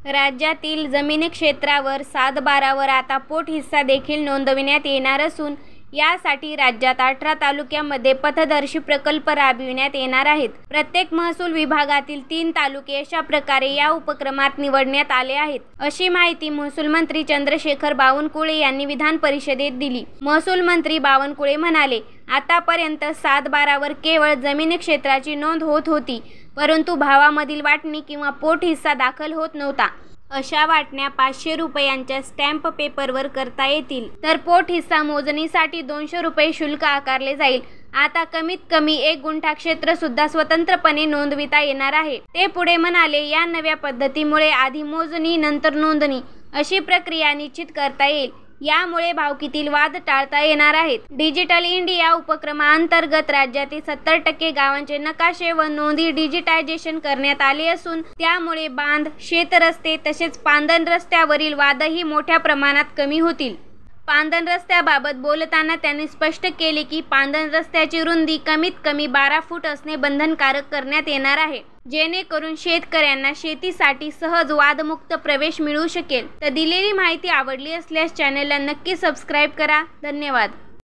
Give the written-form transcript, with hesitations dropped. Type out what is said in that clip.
राज्यातील जमिनी क्षेत्रावर 7/12 आता पोट हिस्सा देखील नोंदविण्यात येणार असून यासाठी राज्यात 18 तालुक्यांमध्ये पथदर्शी प्रकल्प राबविण्यात येणार आहेत। प्रत्येक महसूल विभागातील 3 तालुके अशा प्रकारे या उपक्रमात निवडण्यात आले आहेत, अशी माहिती महसूल मंत्री चंद्रशेखर बावनकुळे यांनी विधान परिषदेत दिली। महसूल मंत्री बावनकुळे म्हणाले, आतापर्यंत 7/12 केवळ जमिनी क्षेत्राची नोंद होत होती, परंतु भावामधील वाटणी किंवा पोट हिस्सा दाखल होत नव्हता। अशा वाटण्या 500 रुपयांच्या स्टॅम्प पेपरवर करता येतील, तर पोट हिस्सा मोजणीसाठी 200 रुपये शुल्क आकारले जाईल। आता कमीत कमी 1 गुंठा क्षेत्र सुद्धा स्वतंत्रपणे नोंदविता येणार आहे। ते पुढे म्हणाले, या नव्या पद्धतीमुळे आधी मोजणी नंतर नोंदणी अशी प्रक्रिया निश्चित करता येईल। यामुळे भावकीतील वाद टाळता येणार आहेत। डिजिटल इंडिया उपक्रमाअंतर्गत राज्यातील 70% गावांचे नकाशे व नोंदी डिजिटायझेशन करण्यात आले असून त्यामुळे बांध, शेतरस्ते तसेच पांदण रस्त्यावरील वादही मोठ्या प्रमाणात कमी होतील। पांदण रस्त्याबाबत बोलताना त्यांनी स्पष्ट केले की पांदण रस्त्याची रुंदी कमीत कमी 12 फूट असणे बंधनकारक करण्यात येणार आहे, जेणेकरून शेतकऱ्यांना शेतीसाठी सहज वादमुक्त प्रवेश मिळू शकेल। तर दिलेली माहिती आवडली असल्यास चॅनलला नक्की सबस्क्राईब करा। धन्यवाद।